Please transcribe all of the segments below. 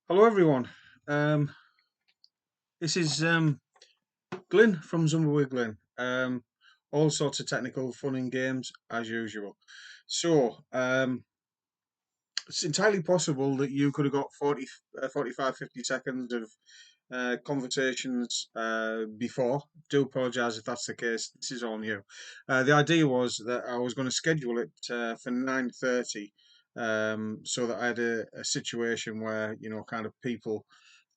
Hello everyone. Um, this is Glyn from Zumba With Glyn. All sorts of technical fun and games as usual. So it's entirely possible that you could have got 45, 50 seconds of conversations before. Do apologise if that's the case. This is all new. The idea was that I was going to schedule it for 9:30, so that I had a situation where kind of people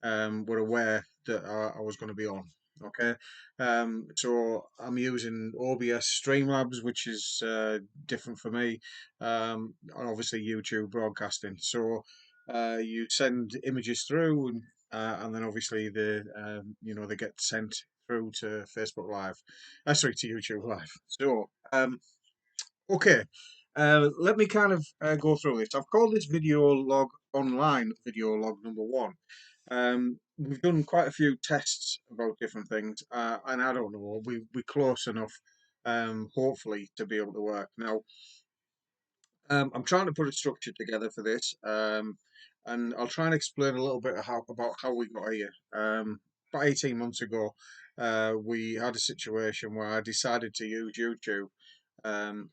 were aware that I was going to be on. Okay, so I'm using OBS Streamlabs, which is different for me, and obviously YouTube broadcasting. So you send images through, and then obviously they get sent through to Facebook Live, sorry, to YouTube Live. So okay, let me kind of go through this. I've called this video log online video log number one. We've done quite a few tests about different things, and I don't know, we're close enough, hopefully, to be able to work. Now, I'm trying to put a structure together for this, and I'll try and explain a little bit about how we got here. About 18 months ago, we had a situation where I decided to use YouTube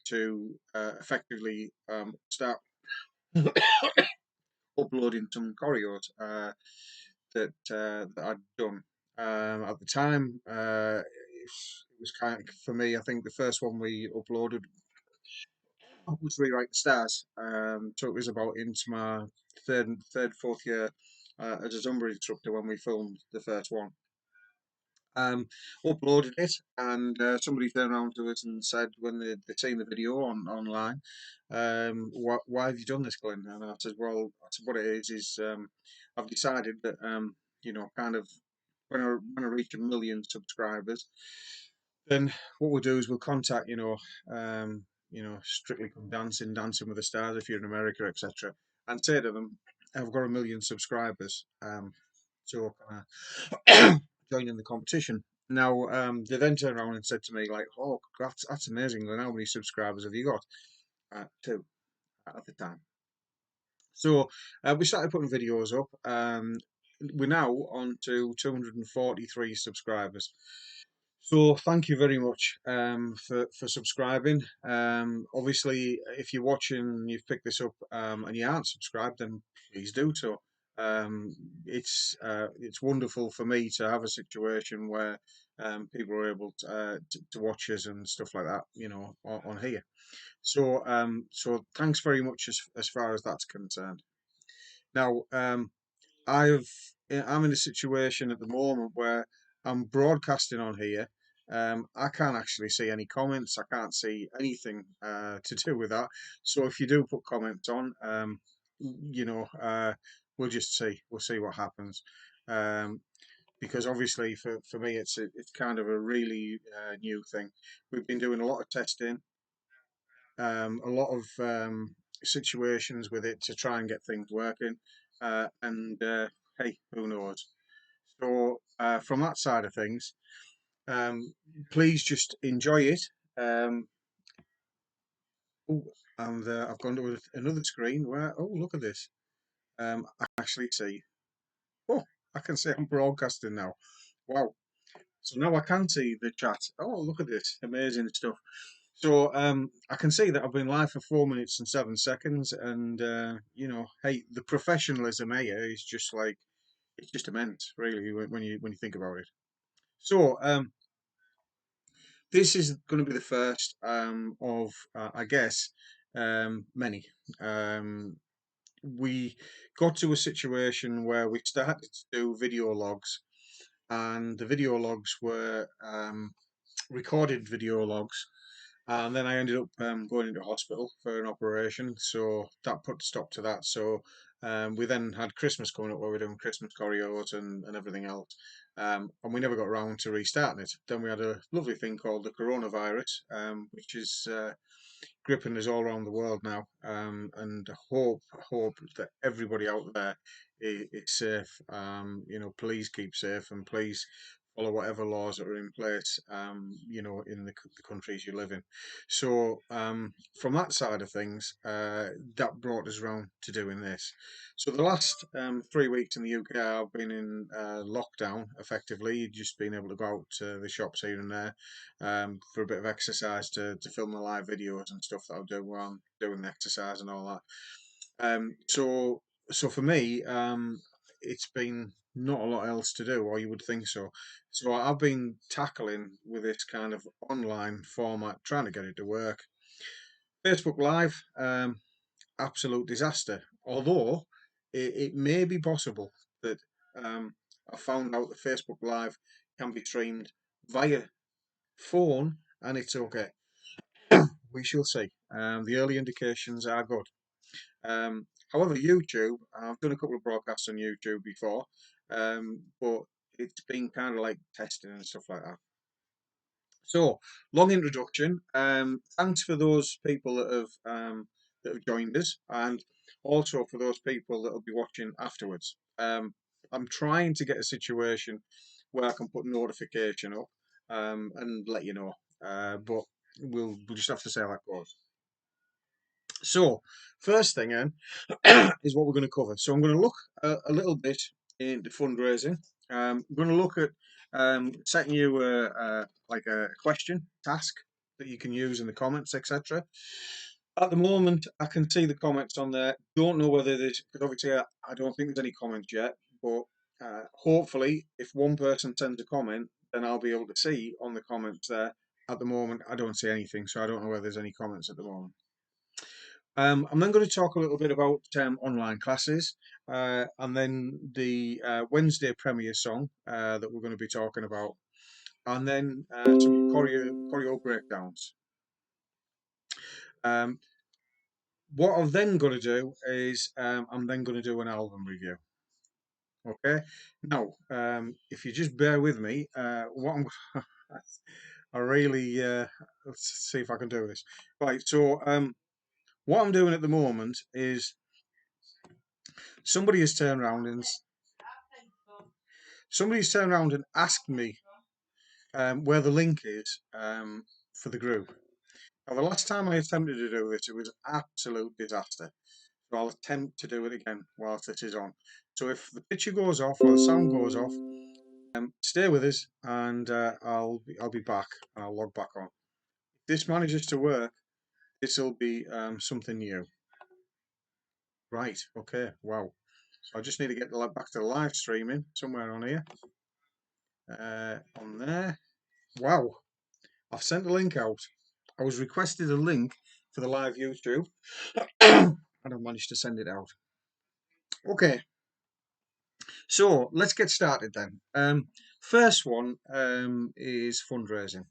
to effectively start uploading some choreos that I'd done. At the time, it was kind of, for me, I think the first one we uploaded was Rewrite the Stars. So it was about into my fourth year as a Zumba instructor when we filmed the first one. Uploaded it, and somebody turned around to us and said when they'd seen the video online, why have you done this, Glenn? And I said, well, I said, what it is I've decided that kind of when I reach 1 million subscribers, then what we'll do is we'll contact Strictly Come Dancing, Dancing with the Stars if you're in America, etc., and say to them, I've got 1 million subscribers, so join in the competition. Now, they then turned around and said to me, like, oh, that's amazing. How many subscribers have you got? Two at the time. So we started putting videos up. We're now on to 243 subscribers. So thank you very much for subscribing. Obviously, if you're watching and you've picked this up and you aren't subscribed, then please do so. It's wonderful for me to have a situation where people are able to watch us and stuff like that, on here. So thanks very much as far as that's concerned. Now, I've I'm in a situation at the moment where I'm broadcasting on here. I can't actually see any comments. I can't see anything to do with that. So if you do put comments on, we'll just see. We'll see what happens. Um, because obviously for me it's kind of a really new thing. We've been doing a lot of testing, a lot of situations with it to try and get things working, and hey, who knows? So from that side of things, um, please just enjoy it. Um, oh, and I've gone to another screen where, oh, look at this. I actually see. Oh, I can see I'm broadcasting now. Wow. So now I can see the chat. Oh, look at this. Amazing stuff. So I can see that I've been live for 4 minutes and 7 seconds, and hey, the professionalism here is just like it's just immense, really, when you think about it. So this is going to be the first of, I guess, many. Um, we got to a situation where we started to do video logs, and the video logs were recorded video logs. And then I ended up going into hospital for an operation, so that put a stop to that. So we then had Christmas coming up where we're doing Christmas choreos and everything else. And we never got around to restarting it. Then we had a lovely thing called the coronavirus, which is gripping us all around the world now. And hope that everybody out there is safe. Please keep safe, and please follow whatever laws that are in place, in the countries you live in. So from that side of things, that brought us round to doing this. So the last 3 weeks in the UK, I've been in lockdown. Effectively, just been able to go out to the shops here and there for a bit of exercise to film the live videos and stuff that I'll do while I'm doing the exercise and all that. So for me, it's been not a lot else to do, or you would think so. So I've been tackling with this kind of online format, trying to get it to work. Facebook Live, absolute disaster. Although it may be possible that I found out that Facebook Live can be streamed via phone, and it's okay. We shall see. The early indications are good. However, YouTube, I've done a couple of broadcasts on YouTube before, but it's been kind of like testing and stuff like that. So, long introduction. Thanks for those people that have joined us, and also for those people that will be watching afterwards. I'm trying to get a situation where I can put notification up and let you know, but we'll just have to see how that goes. So, first thing then is what we're going to cover. So, I'm going to look a little bit into fundraising. I'm going to look at setting you like a question task that you can use in the comments, etc. At the moment, I can see the comments on there. Don't know whether there's, because obviously I don't think there's any comments yet, but hopefully, if one person sends a comment, then I'll be able to see on the comments there. At the moment, I don't see anything, so I don't know whether there's any comments at the moment. I'm then going to talk a little bit about online classes, and then the Wednesday premiere song that we're going to be talking about, and then some choreo breakdowns. Um, what I'm then going to do is I'm then going to do an album review. Okay. Now, if you just bear with me, what I'm I really let's see if I can do this. Right. So, what I'm doing at the moment is somebody has turned around and somebody's turned around and asked me where the link is for the group. Now, the last time I attempted to do this, it was an absolute disaster. So I'll attempt to do it again whilst it is on. So if the picture goes off or the sound goes off, stay with us, and I'll be back and I'll log back on. If this manages to work, this will be something new. Right. Okay. Wow. So I just need to get back to the live streaming somewhere on here. On there. Wow. I've sent the link out. I was requested a link for the live YouTube, and I managed to send it out. Okay, so let's get started then. First one is fundraising.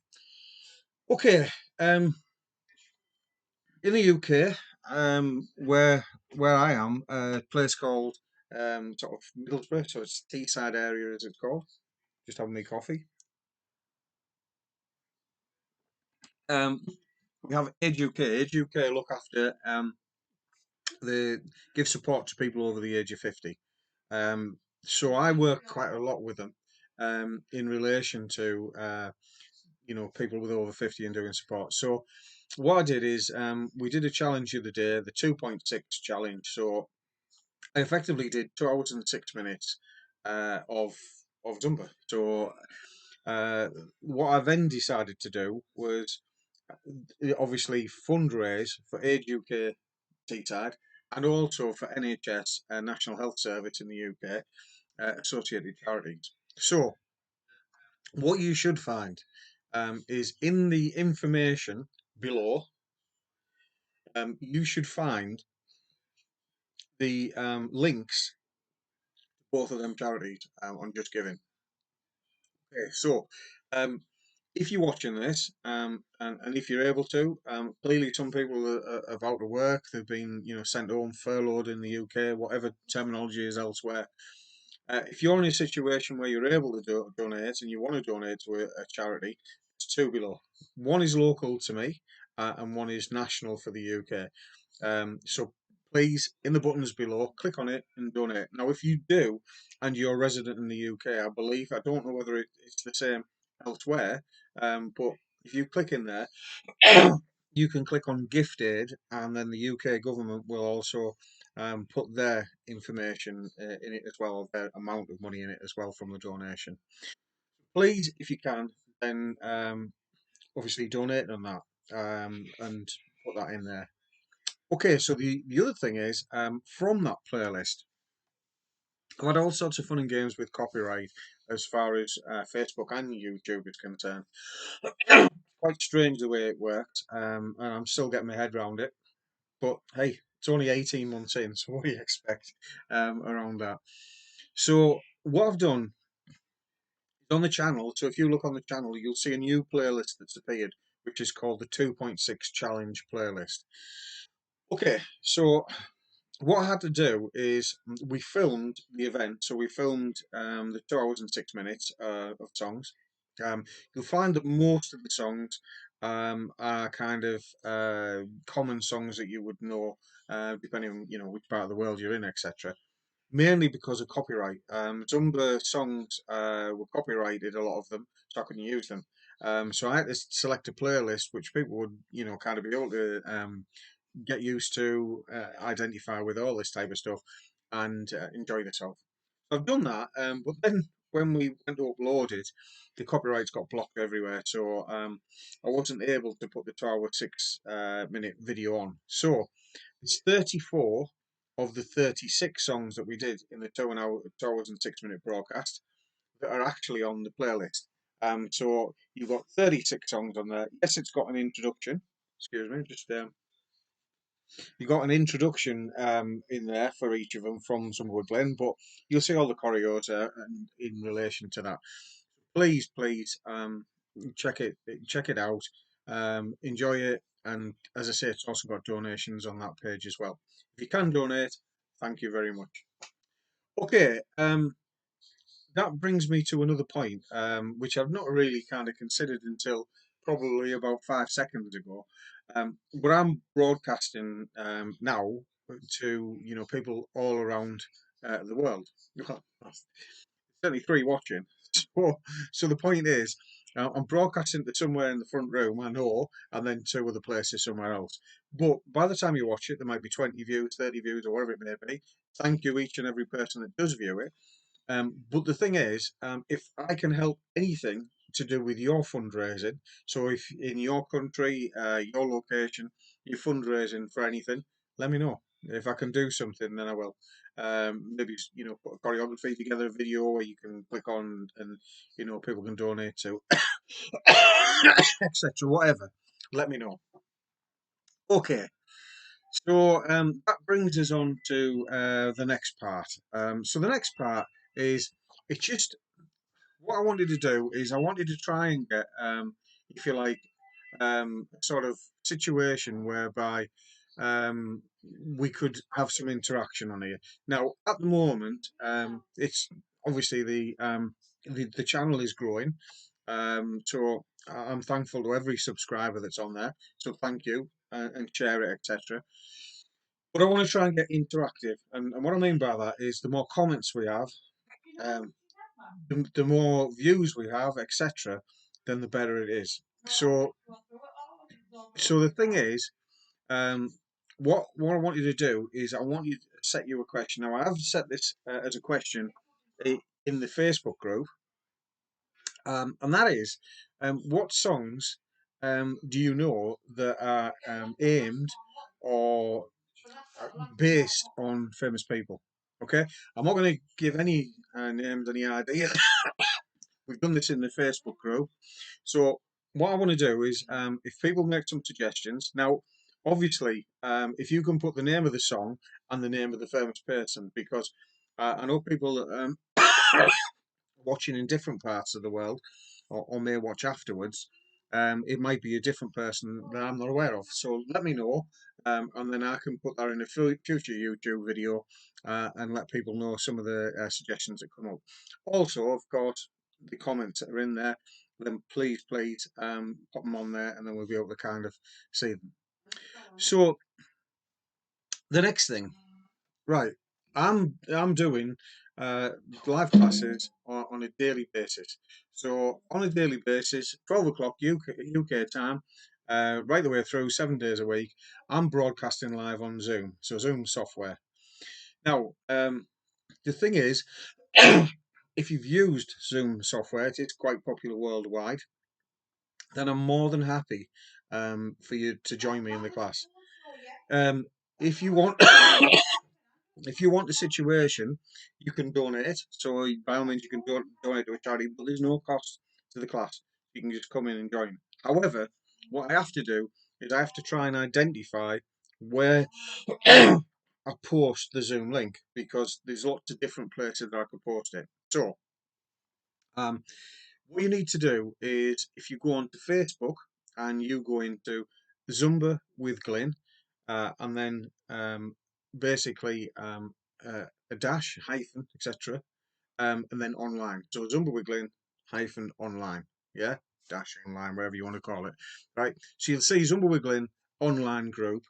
Okay, in the UK, where I am, a place called sort of Middlesbrough, so it's Teesside area as it's called. Just having my coffee. Um, we have Age UK. Age UK look after they give support to people over the age of 50. So I work quite a lot with them in relation to people with over 50 and doing support. So what I did is we did a challenge the other day, the 2.6 challenge. So I effectively did 2 hours and 6 minutes of Zumba. So what I then decided to do was obviously fundraise for Age UK Teesside and also for NHS National Health Service in the UK, associated charities. So, what you should find is in the information below, you should find the links to both of them charities on Just Giving. Okay, so if you're watching this and if you're able to, clearly some people are out of work, they've been sent home, furloughed in the UK, whatever terminology is elsewhere. If you're in a situation where you're able to donate and you want to donate to a charity, it's two below. One is local to me, and one is national for the UK. So please, in the buttons below, click on it and donate. Now, if you do, and you're a resident in the UK, I believe, I don't know whether it's the same elsewhere, but if you click in there, you can click on gift aid, and then the UK government will also put their information in it as well, their amount of money in it as well from the donation. Please, if you can, then obviously donate on that and put that in there. Okay, so the other thing is from that playlist, I've had all sorts of fun and games with copyright as far as Facebook and YouTube is concerned. Quite strange the way it worked, and I'm still getting my head around it. But hey, it's only 18 months in, so what do you expect around that? So what I've done is on the channel. So if you look on the channel, you'll see a new playlist that's appeared, which is called the 2.6 Challenge playlist. Okay, so what I had to do is we filmed the event. So we filmed the 2 hours and 6 minutes of songs. You'll find that most of the songs are kind of common songs that you would know, depending on which part of the world you're in, etc. Mainly because of copyright. Zumba songs were copyrighted, a lot of them, so I couldn't use them. So I had to select a playlist which people would, kind of be able to get used to, identify with all this type of stuff, and enjoy themselves. So I've done that, but then when we went to upload it, the copyrights got blocked everywhere, so I wasn't able to put the 2 hour 6 minute video on. So it's 34 of the 36 songs that we did in the 2 hours and 6 minute broadcast that are actually on the playlist. So you've got 36 songs on there. Yes, it's got an introduction. Excuse me, just you got an introduction in there for each of them from Zumba With Glyn, but you'll see all the choreos in relation to that. Please, check it out, enjoy it, and as I say, it's also got donations on that page as well. If you can donate, thank you very much. Okay, that brings me to another point, which I've not really kind of considered until probably about 5 seconds ago. But I'm broadcasting now to people all around the world. Well, certainly three watching. So the point is, I'm broadcasting to somewhere in the front room, I know, and then two other places somewhere else. But by the time you watch it, there might be 20 views, 30 views, or whatever it may be. Thank you, each and every person that does view it. But the thing is, if I can help anything to do with your fundraising, so if in your country, your location, you're fundraising for anything, let me know. If I can do something, then I will. Maybe put a choreography together, a video where you can click on, and people can donate to, etc. Whatever. Let me know. Okay. So that brings us on to the next part. So the next part is it's just what I wanted to do is I wanted to try and get, if you like, a sort of situation whereby um, we could have some interaction on here. Now, at the moment, it's obviously the channel is growing, so I'm thankful to every subscriber that's on there. So thank you and share it, etc. But I want to try and get interactive, and what I mean by that is the more comments we have, um, the more views we have, etc., then the better it is. So the thing is, um, what I want you to do is I want you to set you a question. Now I have set this as a question in the Facebook group, and that is, what songs do you know that are aimed or based on famous people? Okay, I'm not going to give any names, any idea. We've done this in the Facebook group. So what I want to do is, if people make some suggestions, now obviously, if you can put the name of the song and the name of the famous person, because I know people that watching in different parts of the world, or may watch afterwards. It might be a different person that I'm not aware of. So let me know, and then I can put that in a future YouTube video and let people know some of the suggestions that come up. Also, of course, the comments that are in there, then please pop them on there, and then we'll be able to kind of see them. So The next thing, right? I'm doing uh, live classes on a daily basis. So on a daily basis, 12 o'clock UK time, right the way through, 7 days a week. I'm broadcasting live on Zoom, so Zoom software. Now, the thing is, if you've used Zoom software, it's quite popular worldwide. Then I'm more than happy for you to join me in the class. Um, if you want, if you want the situation, you can donate. So by all means, you can donate to a charity, but there's no cost to the class. You can just come in and join. However, what I have to do is I have to try and identify where I post the Zoom link, because there's lots of different places that I could post it. So um, what you need to do is, if you go onto Facebook and you go into Zumba with Glyn, and then basically a dash, hyphen, etc., and then online. So Zumba with Glyn hyphen online, yeah, dash online, wherever you want to call it, right? So you'll see Zumba with Glyn online group,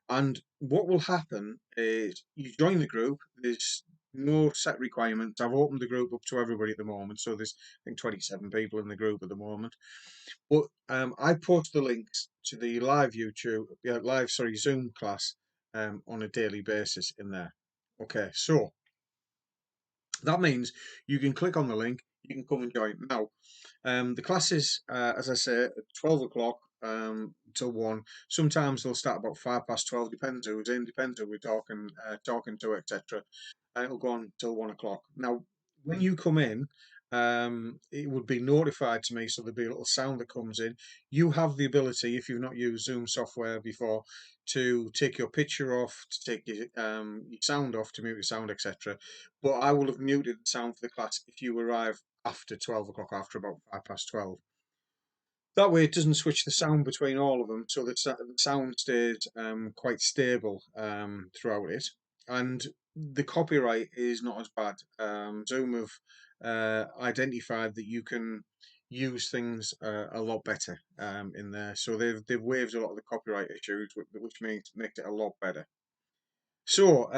and what will happen is you join the group. There's no set requirements. I've opened the group up to everybody at the moment, so there's I think 27 people in the group at the moment. But I post the links to the live Zoom class on a daily basis in there. Okay, so that means you can click on the link, you can come and join. Now, the classes, as I say, at 12 o'clock till 1. Sometimes they'll start about 12:05, depends who's in, depends who we're talking to, etc. It'll go on till 1 o'clock. Now, when you come in, it would be notified to me, so there'll be a little sound that comes in. You have the ability, if you've not used Zoom software before, to take your picture off, to take your sound off, to mute your sound, etc. But I will have muted the sound for the class if you arrive after 12 o'clock, after about 12:05. That way, it doesn't switch the sound between all of them, so that the sound stays quite stable throughout it. And the copyright is not as bad. Zoom have identified that you can use things a lot better in there, so they've waived a lot of the copyright issues, which makes it a lot better. So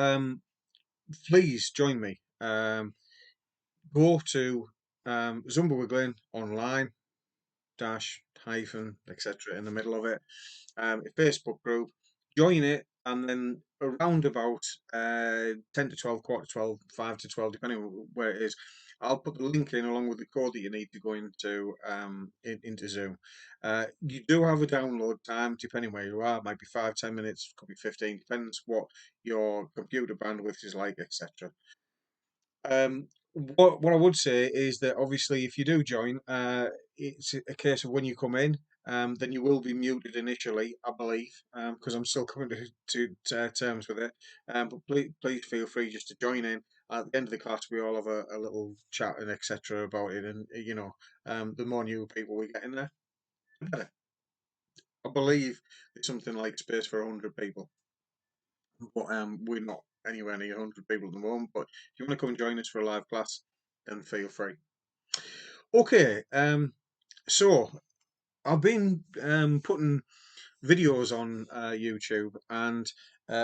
please join me. Go to Zumba with Glyn online, dash, hyphen, etc. in the middle of it. A Facebook group, join it, and then around about 10 to 12, quarter to 12, 5 to 12, depending on where it is, I'll put the link in along with the code that you need to go into Zoom. You do have a download time, depending where you are. It might be 5, 10 minutes, could be 15, depends what your computer bandwidth is like, etc. What I would say is that obviously, if you do join, it's a case of when you come in, then you will be muted initially, I believe, because I'm still coming to terms with it. But please feel free just to join in. At the end of the class, we all have a little chat and etc. about it, and the more new people we get in there, the better. I believe it's something like space for 100 people, but we're not anywhere near 100 people at the moment. But if you want to come and join us for a live class, then feel free. Okay, so I've been putting videos on YouTube, and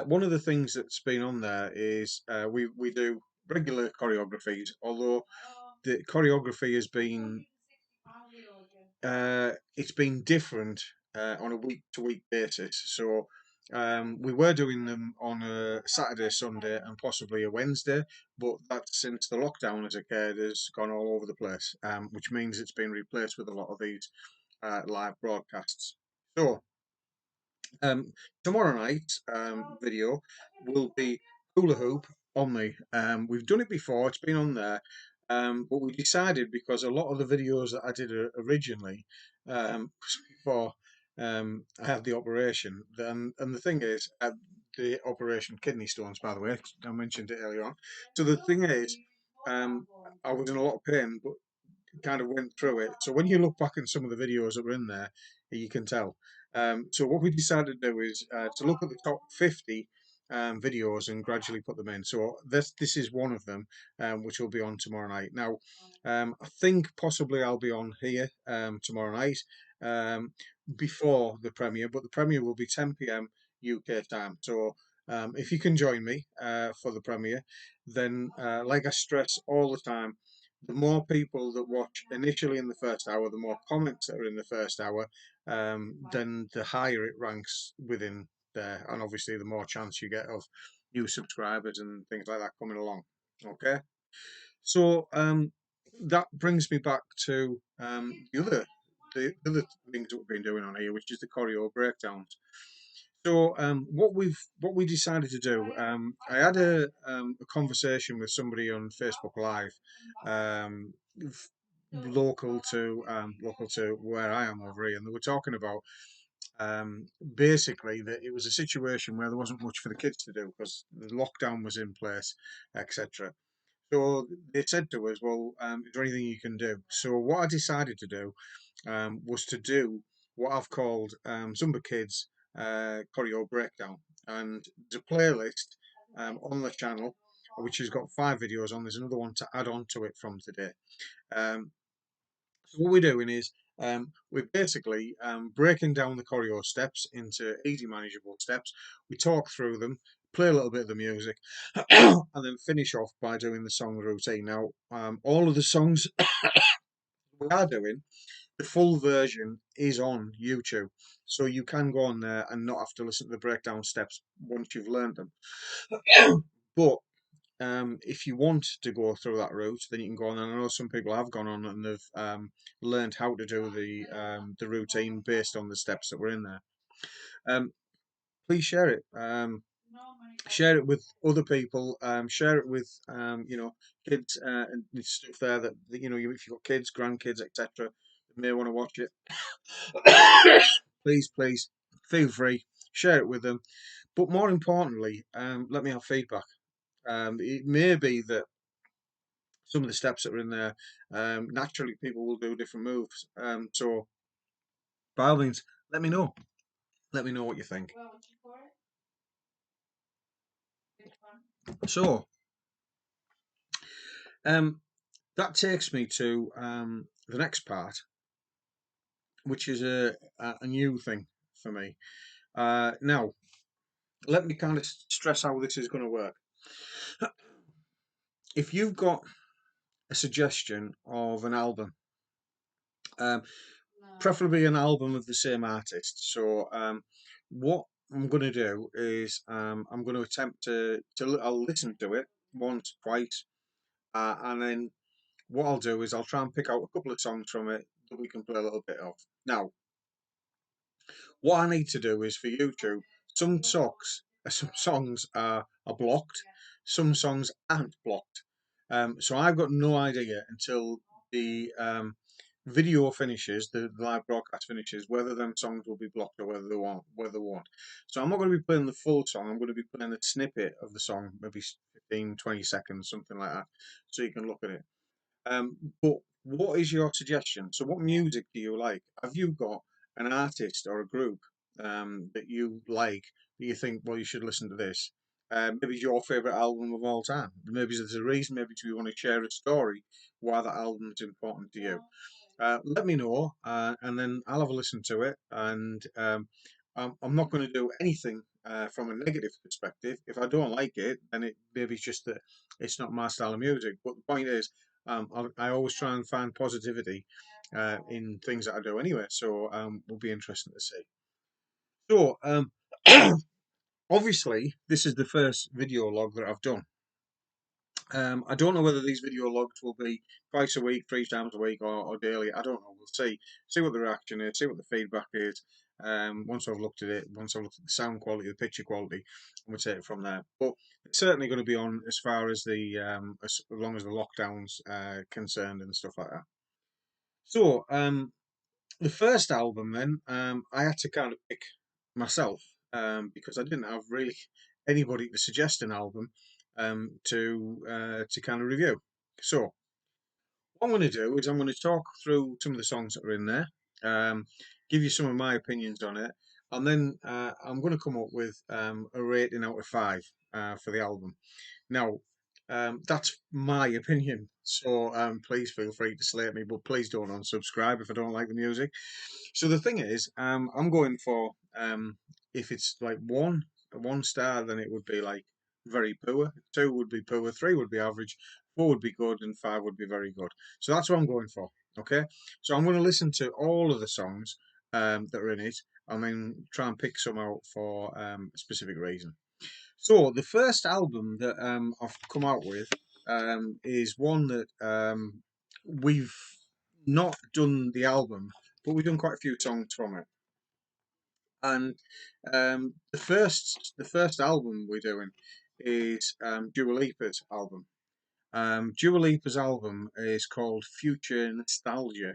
one of the things that's been on there is we do regular choreographies, although the choreography has been it's been different on a week to week basis. So we were doing them on a Saturday, Sunday, and possibly a Wednesday, but that, since the lockdown has occurred, has gone all over the place, which means it's been replaced with a lot of these live broadcasts. So um, tomorrow night's video will be hula hoop on me. We've done it before; it's been on there, but we decided, because a lot of the videos that I did originally was before I had the operation. And the thing is, the operation kidney stones, by the way, I mentioned it earlier on. So the thing is, um, I was in a lot of pain, but kind of went through it. So when you look back in some of the videos that were in there, you can tell. So what we decided to do is to look at the top 50 videos and gradually put them in. So this is one of them, which will be on tomorrow night. Now, I think possibly I'll be on here tomorrow night um, before the premiere, but the premiere will be 10 p.m. UK time. So If you can join me for the premiere, then like I stress all the time, the more people that watch initially in the first hour, the more comments that are in the first hour, then the higher it ranks within there, and obviously the more chance you get of new subscribers and things like that coming along. Okay, so that brings me back to the other things that we've been doing on here, which is the choreo breakdowns. So what we decided to do, I had a conversation with somebody on Facebook Live, um, local to where I am over here, and they were talking about basically that it was a situation where there wasn't much for the kids to do because the lockdown was in place, etc. So they said to us, "Well, is there anything you can do?" So what I decided to do was to do what I've called Zumba Kids Choreo Breakdown, and there's a playlist on the channel which has got 5 videos on. There's another one to add on to it from today. Um, so what we're doing is we're basically breaking down the choreo steps into easy, manageable steps. We talk through them, play a little bit of the music, and then finish off by doing the song routine. Now, all of the songs we are doing, the full version is on YouTube, so you can go on there and not have to listen to the breakdown steps once you've learned them. But if you want to go through that route, then you can go on. And I know some people have gone on and they've learned how to do the routine based on the steps that were in there. Um, please share it. Share it with other people. Share it with kids and stuff there that you know. If you've got kids, grandkids, etc., that may want to watch it. Please feel free. Share it with them. But more importantly, let me have feedback. It may be that some of the steps that are in there, naturally people will do different moves. So by all means, let me know. Let me know what you think. So um, that takes me to the next part, which is a new thing for me. Now, let me kind of stress how this is going to work. If you've got a suggestion of an album, um, preferably an album of the same artist. So what I'm going to do is I'm going to attempt I'll listen to it once, twice, and then what I'll do is I'll try and pick out a couple of songs from it that we can play a little bit of. Now, what I need to do is for YouTube, some songs are blocked, some songs aren't blocked. So I've got no idea until the video finishes, the live broadcast finishes, whether them songs will be blocked or whether they won't. So I'm not going to be playing the full song. I'm going to be playing a snippet of the song, maybe 15, 20 seconds, something like that, so you can look at it. But what is your suggestion? So, what music do you like? Have you got an artist or a group that you like that you think, well, you should listen to this? Maybe it's your favorite album of all time. Maybe there's a reason. Maybe you want to share a story why that album is important to you. Let me know, and then I'll have a listen to it. And I'm not going to do anything from a negative perspective. If I don't like it, then it maybe it's just that it's not my style of music. But the point is, I always try and find positivity in things that I do anyway. So will be interesting to see. So obviously, this is the first video log that I've done. I don't know whether these video logs will be twice a week, 3 times a week, or daily. I don't know. We'll see. See what the reaction is. See what the feedback is. Once I've looked at it, once I've looked at the sound quality, the picture quality, and we'll take it from there. But it's certainly going to be on as far as the as long as the lockdowns concerned and stuff like that. So the first album, then I had to kind of pick myself because I didn't have really anybody to suggest an album to kind of review. So what I'm going to do is I'm going to talk through some of the songs that are in there, give you some of my opinions on it, and then I'm going to come up with a rating out of 5 for the album. Now, that's my opinion, so please feel free to slate me, but please don't unsubscribe if I don't like the music. So the thing is, I'm going for if it's like 1 a 1 star, then it would be like very poor. 2 would be poor. 3 would be average. 4 would be good, and 5 would be very good. So that's what I'm going for. Okay, so I'm going to listen to all of the songs that are in it. I mean, try and pick some out for a specific reason. So the first album that I've come out with is one that we've not done the album, but we've done quite a few songs from it. And the first album we're doing is Dua Lipa's album. Dua Lipa's album is called Future Nostalgia,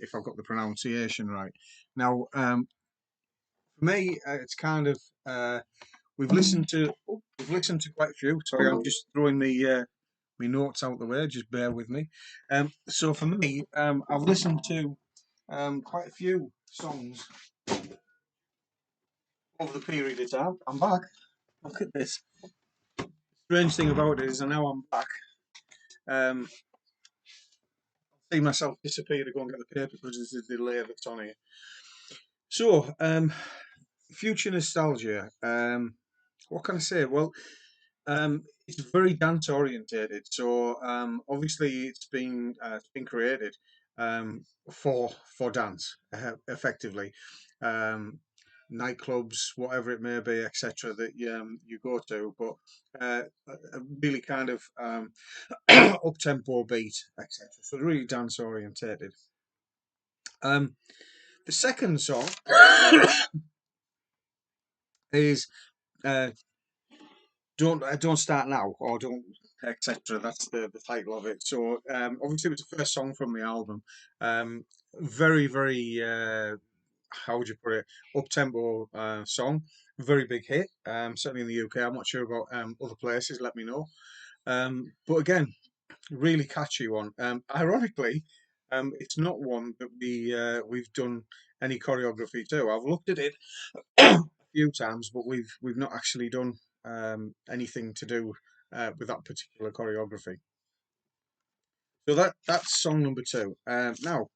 if I've got the pronunciation right. Now, for me, it's kind of we've listened to quite a few. Sorry, I'm just throwing me notes out the way. Just bear with me. So for me, I've listened to quite a few songs over the period of time. I'm back. Look at this. Strange thing about it is, I know I'm back. Um, see myself disappear to go and get the paper because there's a delay that's on here. So, future nostalgia. What can I say? Well, it's very dance orientated. So obviously it's been created for dance effectively. Um, Nightclubs, whatever it may be, etc. That you go to, but a really kind of up tempo beat, etc. So really dance orientated. Um, the second song is uh, don't start now or don't etc. That's the title of it. So obviously it was the first song from the album. Very very how would you put it, up tempo song, very big hit, certainly in the UK. I'm not sure about other places, let me know. But again, really catchy one. Ironically, it's not one that we've done any choreography to. I've looked at it a few times, but we've not actually done anything to do with that particular choreography. So that's song number two. Now,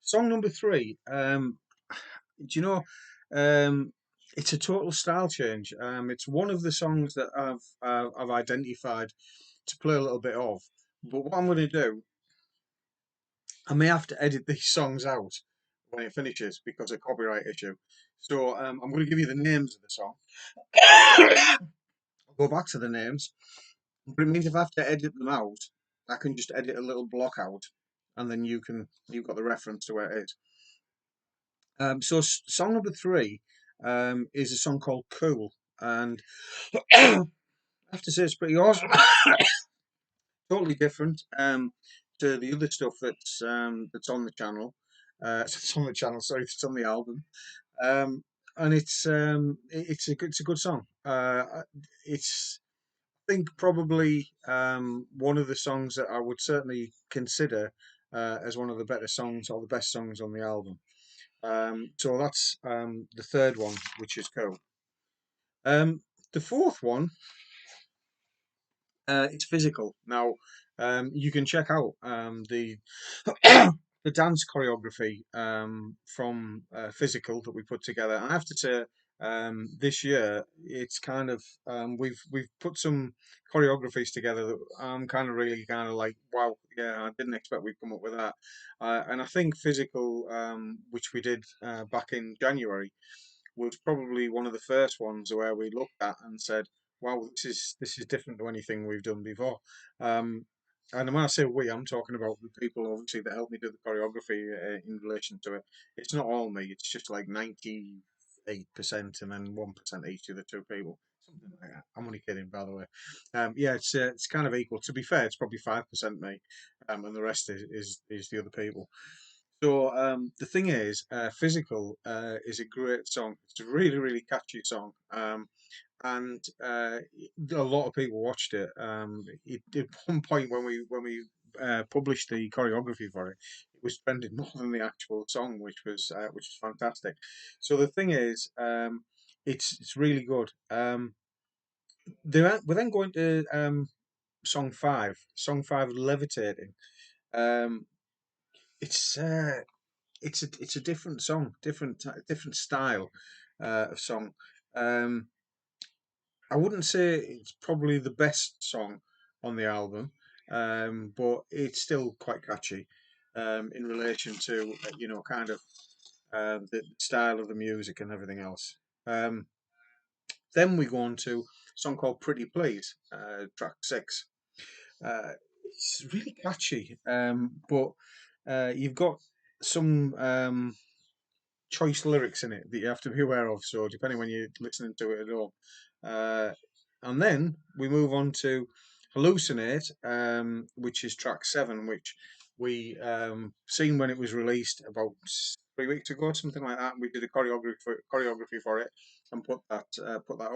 song number three. Do you know? Um, it's a total style change. It's one of the songs that I've identified to play a little bit of. But what I'm going to do, I may have to edit these songs out when it finishes because of copyright issue. So I'm going to give you the names of the song. I'll go back to the names, but it means if I have to edit them out, I can just edit a little block out, and then you've got the reference to where it is. So song number three is a song called "Cool," and I have to say it's pretty awesome. Totally different to the other stuff that's on the channel. It's on the channel. Sorry, it's on the album. And it's a good song. It's I think probably one of the songs that I would certainly consider as one of the better songs or the best songs on the album. So that's the third one, which is cool. The fourth one, it's physical. Now, you can check out the the dance choreography from physical that we put together. And I have to say, this year it's kind of we've put some choreographies together that I'm kind of really kind of like, wow, yeah, I didn't expect we'd come up with that. And I think physical, which we did back in January, was probably one of the first ones where we looked at and said, "Wow, this is different to anything we've done before." Um, and when I say we, I'm talking about the people obviously that helped me do the choreography in relation to it. It's not all me; it's just like 98%, and then 1% each of the two people. Something like that. I'm only kidding, by the way. Yeah, it's kind of equal. To be fair, it's probably 5% me, and the rest is the other people. So the thing is, "Physical" is a great song. It's a really, really catchy song, and a lot of people watched it. At one point when we published the choreography for it, it was trending more than the actual song, which was fantastic. So the thing is, it's really good. We're then going to song five. Song five, "Levitating." Um, it's it's a different song, different style of song. Um, I wouldn't say it's probably the best song on the album, but it's still quite catchy in relation to kind of the style of the music and everything else. Um, then we go on to a song called "Pretty Please," track 6. Uh, it's really catchy, but you've got some choice lyrics in it that you have to be aware of. So depending when you're listening to it at all, uh, and then we move on to Hallucinate, which is track 7, which we seen when it was released about 3 weeks ago, something like that. We did a choreography for it and put that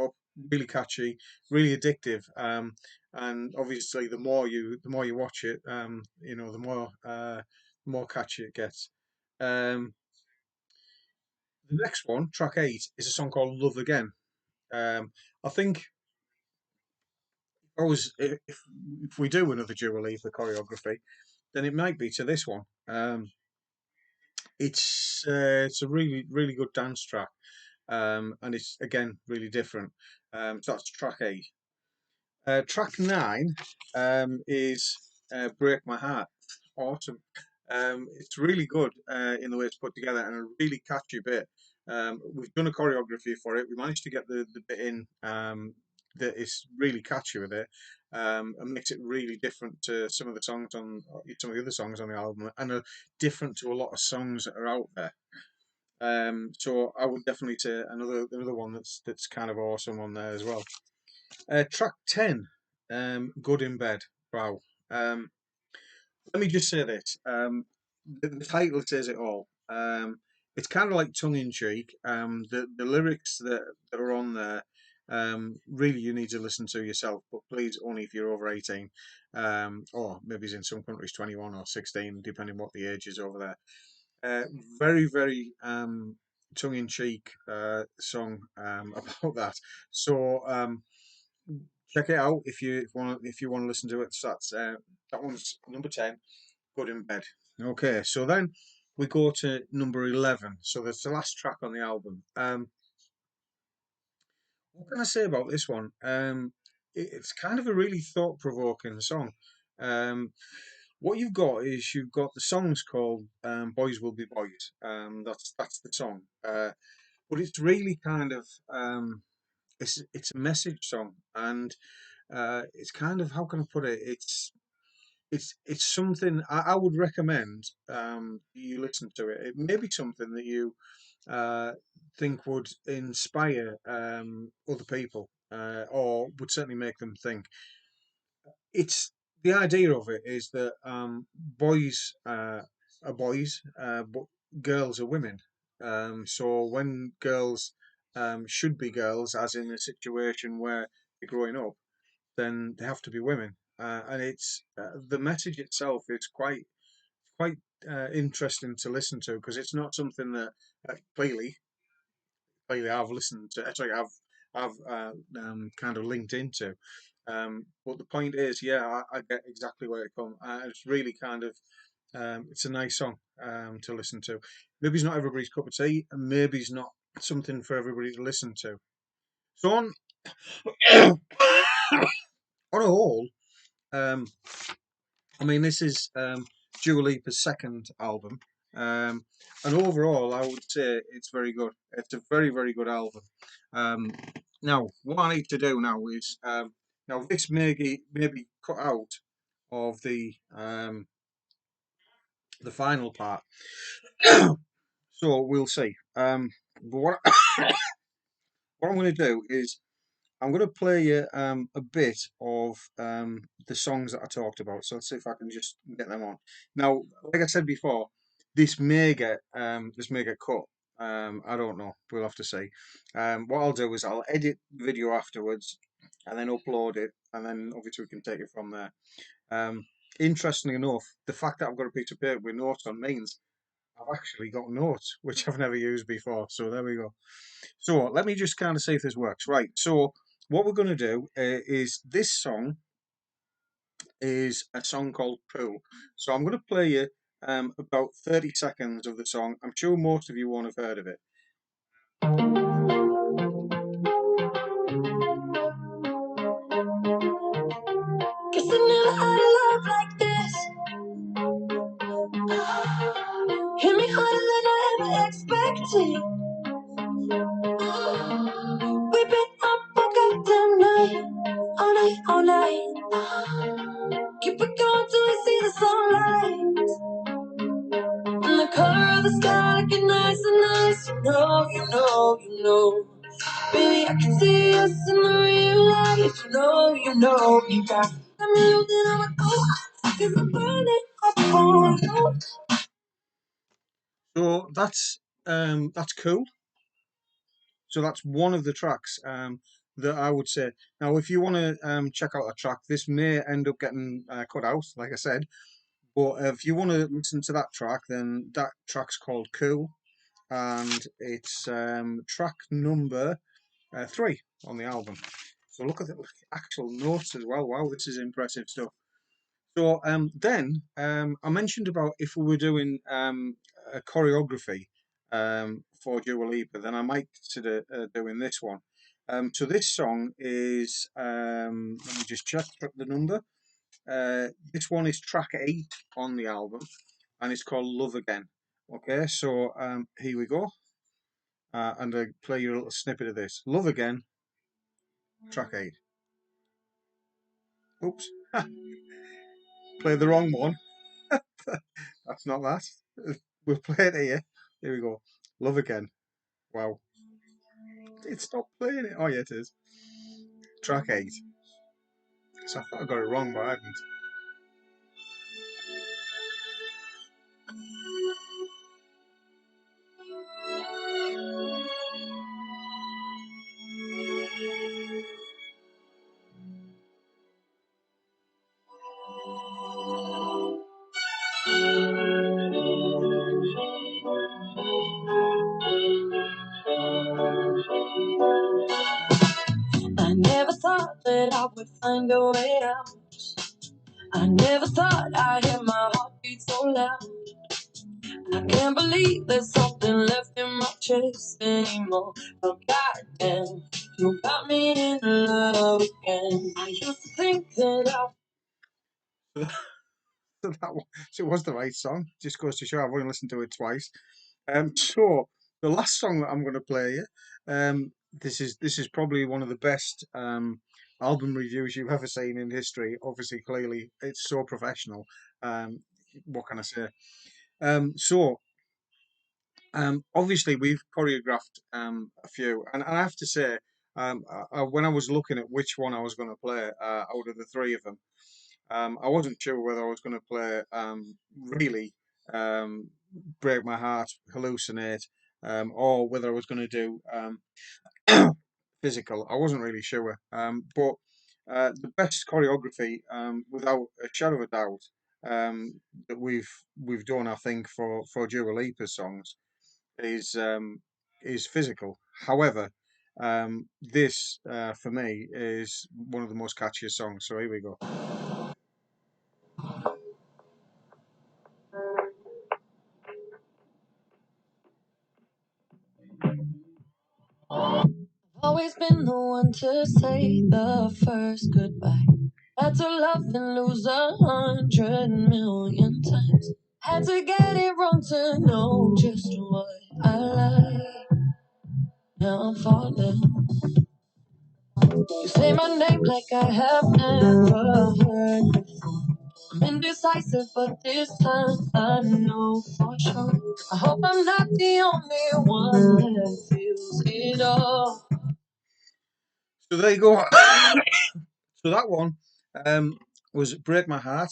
up. Really catchy, really addictive, and obviously the more you watch it, the more catchy it gets. Um, the next one, track 8, is a song called "Love Again." I think if we do another Dua Lipa choreography, then it might be to this one. It's a really really good dance track, and it's again really different. So that's track 8. Track 9 is "Break My Heart." Awesome. It's really good in the way it's put together and a really catchy bit. We've done a choreography for it. We managed to get the bit in that is really catchy with it, and makes it really different to some of the other songs on the album, and are different to a lot of songs that are out there. So I would definitely say another one that's kind of awesome on there as well. Track 10, "Good in Bed." Wow. Um, Let me just say this. The title says it all. It's kind of like tongue in cheek. The lyrics that are on there, really you need to listen to yourself, but please only if you're over 18, or maybe it's in some countries 21 or 16, depending what the age is over there. Uh, Very, very tongue in cheek song about that. So check it out if you want to listen to it. So that one's number 10. Good in Bed. Okay, so then we go to number 11. So that's the last track on the album. What can I say about this one? It's kind of a really thought-provoking song. Um, what you've got the songs called "Boys Will Be Boys." That's the song. But it's really kind of it's a message song, and it's kind of, how can I put it? It's something I would recommend you listen to it. It may be something that you uh, think would inspire other people, or would certainly make them think. It's The idea of it is that boys are boys, but girls are women. So when girls should be girls, as in a situation where they're growing up, then they have to be women. And it's the message itself is quite interesting to listen to, because it's not something that clearly I've listened to. Actually, I've kind of linked into. But the point is, yeah, I get exactly where it comes. It's really kind of it's a nice song to listen to. Maybe it's not everybody's cup of tea, and maybe it's not something for everybody to listen to. So on on a whole, um, I mean, this is Dua Lipa's second album, um, and overall, I would say it's very good. It's a very, very good album. Um, Now, what I need to do now is now this may be cut out of the final part, so we'll see. But what I'm going to do is I'm going to play you a bit of the songs that I talked about. So let's see if I can just get them on. Now, like I said before, this may get cut. I don't know. We'll have to see. What I'll do is I'll edit the video afterwards and then upload it, and then obviously we can take it from there. Um, Interestingly enough, the fact that I've got a piece of paper with notes on means I've actually got notes, which I've never used before. So there we go. So let me just kind of see if this works. Right. So what we're going to do is this song is a song called Pool. So I'm going to play you about 30 seconds of the song. I'm sure most of you won't have heard of it. I can see. We've been up all goddamn night, all night, all night. Keep it going till we see the sunlight. And the color of the sky looking nice and nice. You know, you know, you know. Baby, I can see us in the real life. You know, you know, you got me losing on my own. Cause I'm burning up for you. So that's cool. So that's one of the tracks that I would say. Now, if you want to check out a track, this may end up getting cut out, like I said. But if you want to listen to that track, then that track's called Cool, and it's track number 3 on the album. So look at the actual notes as well. Wow, this is impressive stuff. So then I mentioned about if we were doing a choreography for Dua Lipa, then I might consider doing this one. So this song is, let me just check the number. This one is track 8 on the album, and it's called Love Again. Okay, so here we go. And I play you a little snippet of this. Love Again, track 8. Oops, play the wrong one. That's not that. We'll play it here. Here we go. Love Again. Wow. It stopped playing it. Oh, yeah, it is. Track 8. So I thought I got it wrong, but I hadn't. I never thought that I would find a way out. I never thought I'd hear my heartbeat so loud. I can't believe there's something left in my chest anymore. But goddamn, you got me in love again. I used to think that So that one, so it was the right song. Just goes to show I've only listened to it twice. So the last song that I'm going to play you, this is probably one of the best album reviews you've ever seen in history. Obviously, clearly, it's so professional. Um, what can I say? So obviously, we've choreographed a few, and I have to say, when I was looking at which one I was going to play out of the three of them, I wasn't sure whether I was going to play really um, break my heart, hallucinate, or whether I was going to do physical. I wasn't really sure, but the best choreography, without a shadow of a doubt, that we've done, I think, for Dua Lipa's songs is physical. However, this for me is one of the most catchiest songs. So here we go. I've always been the one to say the first goodbye. Had to love and lose 100 million times. Had to get it wrong to know just what I like. Now I'm falling. You say my name like I have never heard before. I'm indecisive, but this time I know for sure. I hope I'm not the only one that feels it all. So there you go. So that one was "Break My Heart."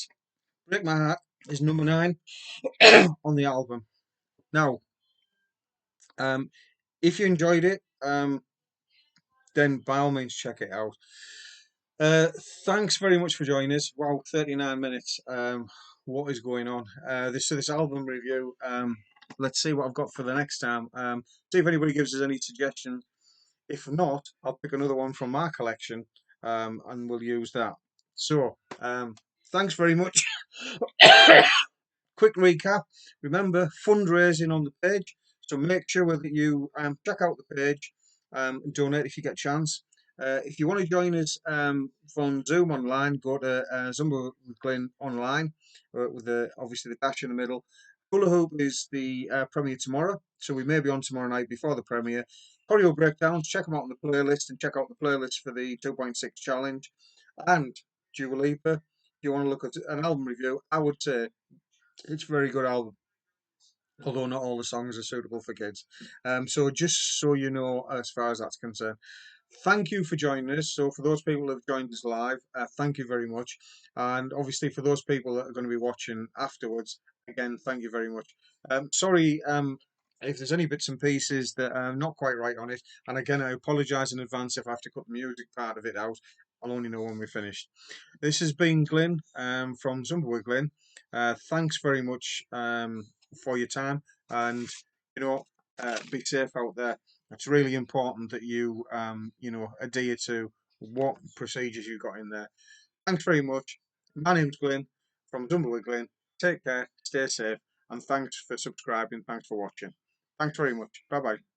"Break My Heart" is number 9 on the album. Now, um, if you enjoyed it, then by all means check it out. Uh, Thanks very much for joining us. Wow, 39 minutes. What is going on? This album review. Let's see what I've got for the next time. See if anybody gives us any suggestions. If not, I'll pick another one from my collection, and we'll use that. So, thanks very much. Quick recap. Remember, fundraising on the page. So make sure that you check out the page and donate if you get a chance. If you want to join us from Zoom online, go to Zumba with Glyn online with obviously the dash in the middle. Hula Hoop is the premiere tomorrow, so we may be on tomorrow night before the premiere. Choreo breakdowns, check them out on the playlist, and check out the playlist for the 2.6 challenge. And Dua Lipa, if you want to look at an album review, I would say it's a very good album, although not all the songs are suitable for kids. So just so you know, as far as that's concerned. Thank you for joining us. So, for those people who have joined us live, thank you very much. And obviously, for those people that are going to be watching afterwards, again, thank you very much. Sorry if there's any bits and pieces that are not quite right on it. And again, I apologise in advance if I have to cut the music part of it out. I'll only know when we're finished. This has been Glyn from Zumba With Glyn. Thanks very much for your time, and you know, be safe out there. It's really important that you adhere to what procedures you got in there. Thanks very much. My name's Glyn from Zumba With Glyn. Take care, stay safe, and thanks for subscribing. Thanks for watching. Thanks very much. Bye bye.